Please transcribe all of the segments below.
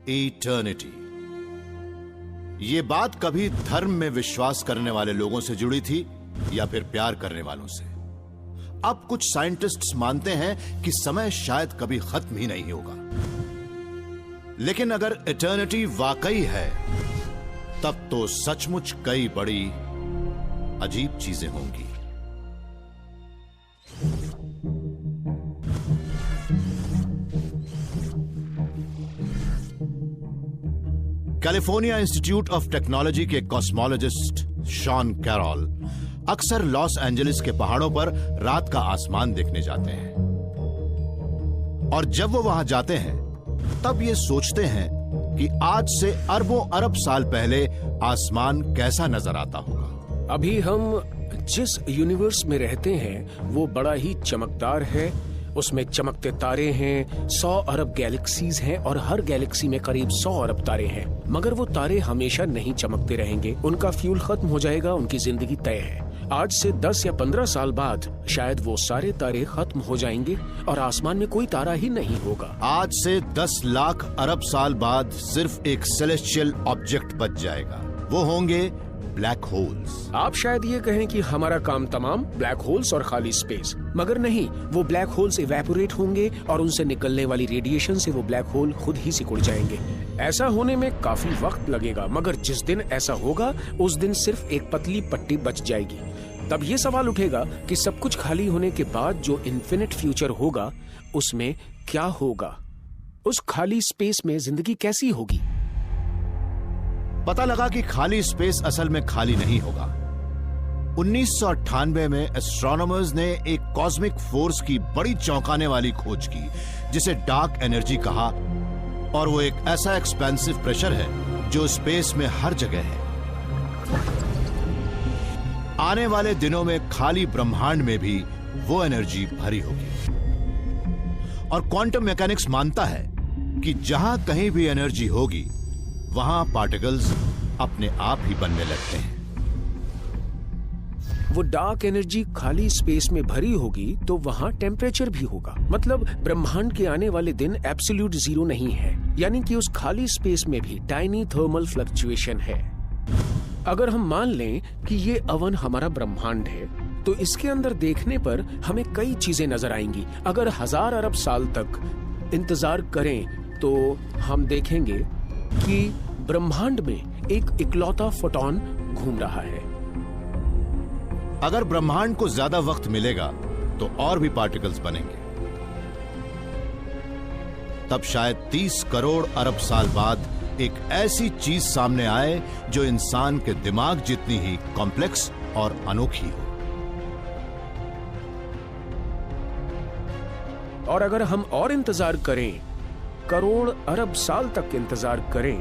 Eternity. ये बात कभी धर्म में विश्वास करने वाले लोगों से जुड़ी थी या फिर प्यार करने वालों से। अब कुछ साइंटिस्ट्स मानते हैं कि समय शायद कभी खत्म ही नहीं होगा, लेकिन अगर इटर्निटी वाकई है तब तो सचमुच कई बड़ी अजीब चीजें होंगी। कैलिफोर्निया इंस्टीट्यूट ऑफ टेक्नोलॉजी के कॉस्मोलॉजिस्ट शॉन कैरोल अक्सर लॉस एंजलिस के पहाड़ों पर रात का आसमान देखने जाते हैं, और जब वो वहां जाते हैं तब ये सोचते हैं कि आज से अरबों अरब साल पहले आसमान कैसा नजर आता होगा। अभी हम जिस यूनिवर्स में रहते हैं वो बड़ा ही चमकदार है। उसमें चमकते तारे हैं, 100 अरब गैलेक्सीज हैं और हर गैलेक्सी में करीब 100 अरब तारे हैं। मगर वो तारे हमेशा नहीं चमकते रहेंगे, उनका फ्यूल खत्म हो जाएगा, उनकी जिंदगी तय है। आज से 10 या 15 साल बाद शायद वो सारे तारे खत्म हो जाएंगे और आसमान में कोई तारा ही नहीं होगा। आज से 10 लाख अरब साल बाद सिर्फ एक सेलेस्टियल ऑब्जेक्ट बच जाएगा, वो होंगे ब्लैक होल्स। आप शायद ये कहें कि हमारा काम तमाम ब्लैक होल्स और खाली स्पेस, मगर नहीं, वो ब्लैक होल्स इवेपोरेट होंगे और उनसे निकलने वाली रेडिएशन से वो ब्लैक होल खुद ही सिकुड़ जाएंगे। ऐसा होने में काफी वक्त लगेगा, मगर जिस दिन ऐसा होगा उस दिन सिर्फ एक पतली पट्टी बच जाएगी। तब ये सवाल उठेगा कि सब कुछ खाली होने के बाद जो इन्फिनिट फ्यूचर होगा उसमें क्या होगा? उस खाली स्पेस में जिंदगी कैसी होगी? पता लगा कि खाली स्पेस असल में खाली नहीं होगा। 1998 में एस्ट्रोनॉमर्स ने एक कॉस्मिक फोर्स की बड़ी चौंकाने वाली खोज की जिसे डार्क एनर्जी कहा, और वो एक ऐसा एक्सपेंसिव प्रेशर है जो स्पेस में हर जगह है। आने वाले दिनों में खाली ब्रह्मांड में भी वो एनर्जी भरी होगी, और क्वांटम मैकेनिक्स मानता है कि जहां कहीं भी एनर्जी होगी वहां पार्टिकल्स अपने आप ही बनने लगते हैं। वो डार्क एनर्जी खाली स्पेस में भरी होगी तो वहां टेम्परेचर भी होगा। मतलब ब्रह्मांड के आने वाले दिन एब्सोल्यूट जीरो नहीं है, यानी कि उस खाली स्पेस में भी टाइनी थर्मल फ्लक्चुएशन है। अगर हम मान लें कि ये अवन हमारा ब्रह्मांड है तो इसके अंदर देखने पर हमें कई चीजें नजर आएंगी। अगर 1000 अरब साल तक इंतजार करें तो हम देखेंगे कि ब्रह्मांड में एक इकलौता फोटॉन घूम रहा है। अगर ब्रह्मांड को ज्यादा वक्त मिलेगा तो और भी पार्टिकल्स बनेंगे। तब शायद 30 करोड़ अरब साल बाद एक ऐसी चीज सामने आए जो इंसान के दिमाग जितनी ही कॉम्प्लेक्स और अनोखी हो। और अगर हम और इंतजार करें, करोड़ अरब साल तक इंतजार करें,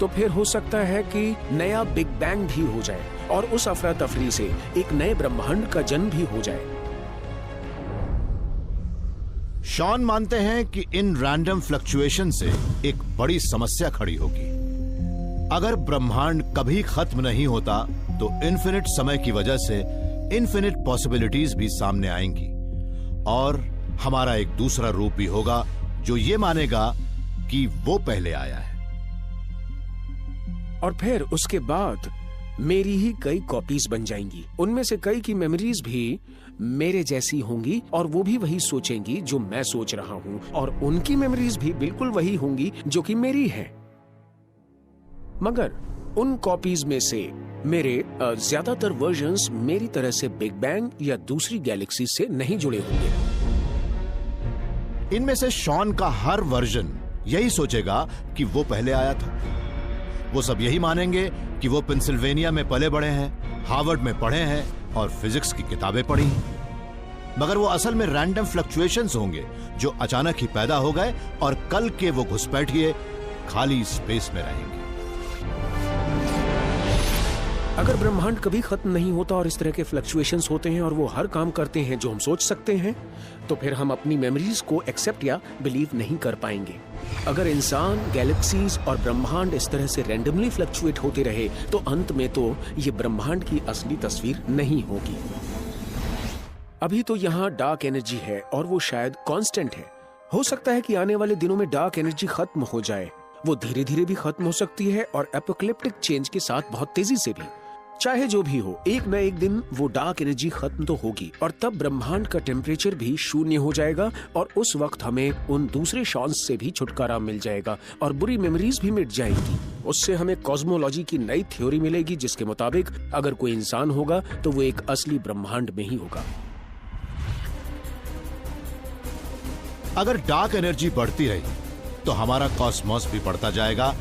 तो फिर हो सकता है कि नया बिग बैंग भी हो जाए और उस अफरा तफरी से एक नए ब्रह्मांड का जन्म भी हो जाए। शॉन मानते हैं कि इन रैंडम फ्लक्चुएशन से एक बड़ी समस्या खड़ी होगी। अगर ब्रह्मांड कभी खत्म नहीं होता तो इन्फिनिट समय की वजह से इन्फिनिट पॉसिबिलिटीज भी सामने आएंगी, और हमारा एक दूसरा रूप भी होगा जो ये मानेगा कि वो पहले आया है। और फिर उसके बाद मेरी ही कई कॉपीज बन जाएंगी। उनमें से कई की मेमोरीज भी मेरे जैसी होंगी और वो भी वही सोचेंगी जो मैं सोच रहा हूँ, और उनकी मेमोरीज भी बिल्कुल वही होंगी जो कि मेरी है। मगर उन कॉपीज में से मेरे ज्यादातर वर्जन्स मेरी तरह से बिग बैंग या दूसरी गैलेक्सी से नहीं जुड़े होंगे। इनमें से शॉन का हर वर्जन यही सोचेगा कि वो पहले आया था। वो सब यही मानेंगे कि वो पेंसिल्वेनिया में पले बड़े हैं, हार्वर्ड में पढ़े हैं और फिजिक्स की किताबें पढ़ी हैं। मगर वो असल में रैंडम फ्लक्चुएशंस होंगे जो अचानक ही पैदा हो गए और कल के वो घुसपैठिए खाली स्पेस में रहेंगे। अगर ब्रह्मांड कभी खत्म नहीं होता और इस तरह के फ्लक्चुएशंस होते हैं और वो हर काम करते हैं जो हम सोच सकते हैं, तो फिर हम अपनी मेमोरीज को एक्सेप्ट या बिलीव नहीं कर पाएंगे। अगर इंसान, गैलेक्सीज और ब्रह्मांड इस तरह से रैंडमली फ्लक्चुएट होते रहे तो अंत में तो ये ब्रह्मांड की असली तस्वीर नहीं होगी। अभी तो यहाँ डार्क एनर्जी है और वो शायद कांस्टेंट है। हो सकता है कि आने वाले दिनों में डार्क एनर्जी खत्म हो जाए वो धीरे धीरे भी खत्म हो सकती है और एपोकलिप्टिक चेंज के साथ बहुत तेजी से भी। चाहे जो भी हो, एक न एक दिन वो डार्क एनर्जी खत्म तो होगी और तब ब्रह्मांड का टेम्परेचर भी शून्य हो जाएगा और उस वक्त हमें उन दूसरे शॉन्स से भी छुटकारा मिल जाएगा और बुरी मेमोरीज भी मिट जाएंगी। उससे हमें कॉस्मोलॉजी की नई थ्योरी मिलेगी जिसके मुताबिक अगर कोई इंसान होगा तो वो एक असली ब्रह्मांड में ही होगा। अगर डार्क एनर्जी बढ़ती रही तो हमारा कॉस्मोस भी बढ़ता जाएगा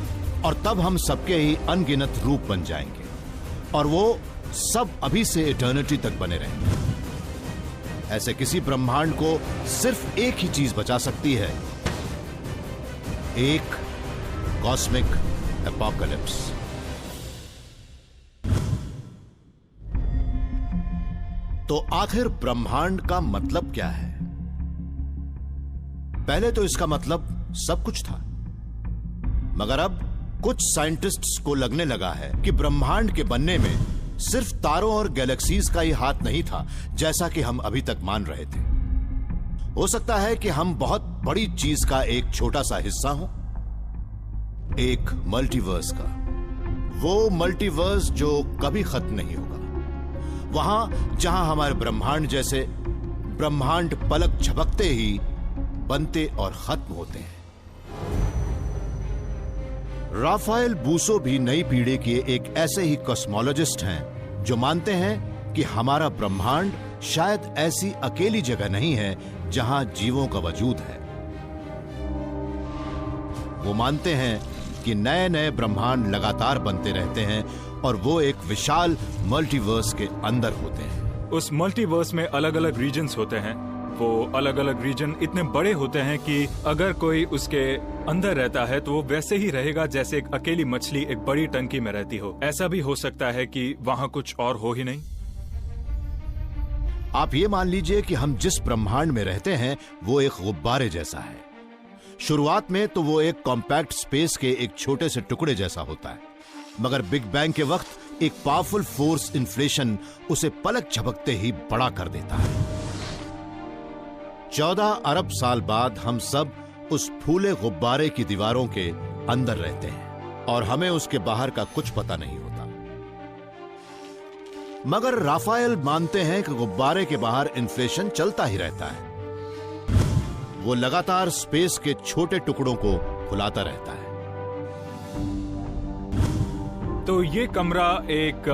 और तब हम सबके ही अनगिनत रूप बन जाएंगे और वो सब अभी से इटर्निटी तक बने रहेंगे। ऐसे किसी ब्रह्मांड को सिर्फ एक ही चीज बचा सकती है, एक कॉस्मिक एपोकलिप्स। तो आखिर ब्रह्मांड का मतलब क्या है? पहले तो इसका मतलब सब कुछ था, मगर अब कुछ साइंटिस्ट्स को लगने लगा है कि ब्रह्मांड के बनने में सिर्फ तारों और गैलेक्सीज का ही हाथ नहीं था जैसा कि हम अभी तक मान रहे थे। हो सकता है कि हम बहुत बड़ी चीज का एक छोटा सा हिस्सा हो, एक मल्टीवर्स का, वो मल्टीवर्स जो कभी खत्म नहीं होगा, वहां जहां हमारे ब्रह्मांड जैसे ब्रह्मांड पलक झपकते ही बनते और खत्म होते हैं। राफाएल बूसो भी नई पीढ़ी के एक ऐसे ही कॉस्मोलॉजिस्ट हैं जो मानते हैं कि हमारा ब्रह्मांड शायद ऐसी अकेली जगह नहीं है जहां जीवों का वजूद है। वो मानते हैं कि नए नए ब्रह्मांड लगातार बनते रहते हैं और वो एक विशाल मल्टीवर्स के अंदर होते हैं। उस मल्टीवर्स में अलग अलग रीजन्स होते हैं। वो अलग अलग रीजन इतने बड़े होते हैं कि अगर कोई उसके अंदर रहता है तो वो वैसे ही रहेगा जैसे एक अकेली मछली एक बड़ी टंकी में रहती हो। ऐसा भी हो सकता है कि वहां कुछ और हो ही नहीं। आप ये मान लीजिए कि हम जिस ब्रह्मांड में रहते हैं वो एक गुब्बारे जैसा है। शुरुआत में तो वो एक कॉम्पैक्ट स्पेस के एक छोटे से टुकड़े जैसा होता है, मगर बिग बैंग के वक्त एक पावरफुल फोर्स इन्फ्लेशन उसे पलक झपकते ही बड़ा कर देता है। 14 अरब साल बाद हम सब उस फूले गुब्बारे की दीवारों के अंदर रहते हैं और हमें उसके बाहर का कुछ पता नहीं होता। मगर राफाएल मानते हैं कि गुब्बारे के बाहर इन्फ्लेशन चलता ही रहता है। वो लगातार स्पेस के छोटे टुकड़ों को फुलाता रहता है। तो ये कमरा एक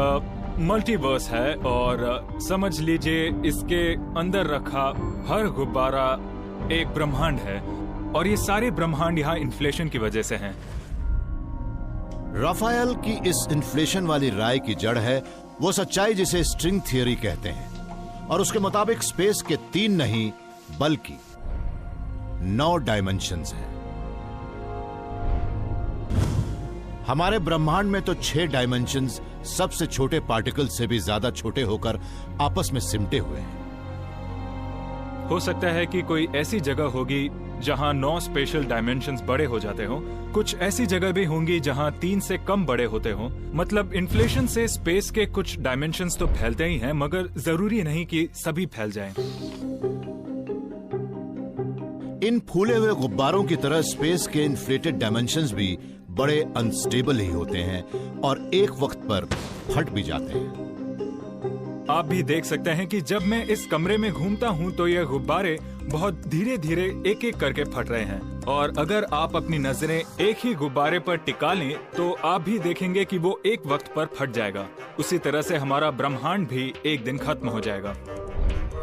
मल्टीवर्स है और समझ लीजिए इसके अंदर रखा हर गुब्बारा एक ब्रह्मांड है और ये सारे ब्रह्मांड यहाँ इन्फ्लेशन की वजह से हैं। राफाएल की इस इन्फ्लेशन वाली राय की जड़ है वो सच्चाई जिसे स्ट्रिंग थियरी कहते हैं और उसके मुताबिक स्पेस के 3 नहीं बल्कि 9 डायमेंशंस हैं। हमारे ब्रह्मांड में तो 6 डायमेंशंस सबसे छोटे पार्टिकल से भी ज्यादा छोटे होकर आपस में सिमटे हुए हैं। हो सकता है कि कोई ऐसी जगह होगी जहां 9 स्पेशल डायमेंशंस बड़े हो जाते हों। कुछ ऐसी जगह भी होंगी जहां 3 से कम बड़े होते हों। मतलब इन्फ्लेशन से स्पेस के कुछ डायमेंशंस तो फैलते ही हैं, मगर जरूरी नहीं कि सभी फैल जाएं। इन फूले हुए गुब्बारों की तरह स्पेस के इन्फ्लेटेड डायमेंशंस भी बड़े अनस्टेबल ही होते हैं और एक वक्त पर फट भी जाते हैं। आप भी देख सकते हैं कि जब मैं इस कमरे में घूमता हूं तो ये गुब्बारे बहुत धीरे धीरे एक एक करके फट रहे हैं और अगर आप अपनी नजरें एक ही गुब्बारे पर टिका लें तो आप भी देखेंगे कि वो एक वक्त पर फट जाएगा। उसी तरह से हमारा ब्रह्मांड भी एक दिन खत्म हो जाएगा।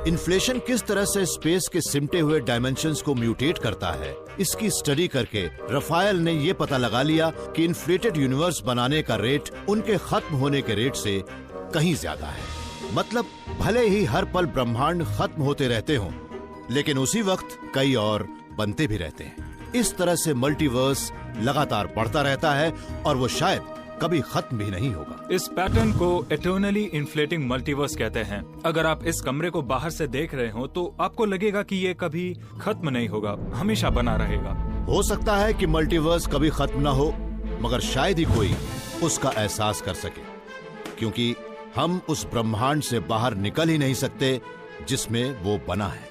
इन्फ्लेशन किस तरह से स्पेस के सिमटे हुए डायमेंशंस को म्यूटेट करता है, इसकी स्टडी करके राफाएल ने यह पता लगा लिया कि इन्फ्लेटेड यूनिवर्स बनाने का रेट उनके खत्म होने के रेट से कहीं ज्यादा है। मतलब भले ही हर पल ब्रह्मांड खत्म होते रहते हों, लेकिन उसी वक्त कई और बनते भी रहते हैं। इस तरह से मल्टीवर्स लगातार बढ़ता रहता है और वो शायद कभी खत्म भी नहीं होगा। इस पैटर्न को एटर्नली इन्फ्लेटिंग मल्टीवर्स कहते हैं। अगर आप इस कमरे को बाहर से देख रहे हो तो आपको लगेगा कि ये कभी खत्म नहीं होगा, हमेशा बना रहेगा। हो सकता है कि मल्टीवर्स कभी खत्म ना हो, मगर शायद ही कोई उसका एहसास कर सके, क्योंकि हम उस ब्रह्मांड से बाहर निकल ही नहीं सकते जिसमें वो बना है।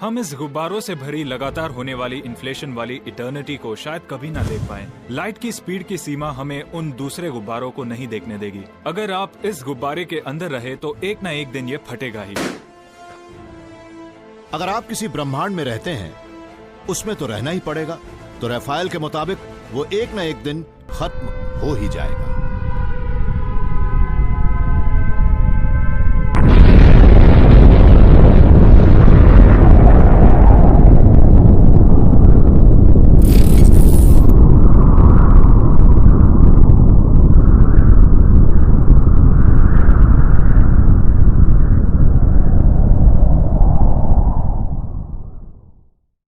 हम इस गुब्बारों से भरी लगातार होने वाली इन्फ्लेशन वाली इटर्निटी को शायद कभी ना देख पाएं। लाइट की स्पीड की सीमा हमें उन दूसरे गुब्बारों को नहीं देखने देगी। अगर आप इस गुब्बारे के अंदर रहे तो एक ना एक दिन ये फटेगा ही। अगर आप किसी ब्रह्मांड में रहते हैं उसमें तो रहना ही पड़ेगा। तो रफाएल के मुताबिक वो एक ना एक दिन खत्म हो ही जाएगा।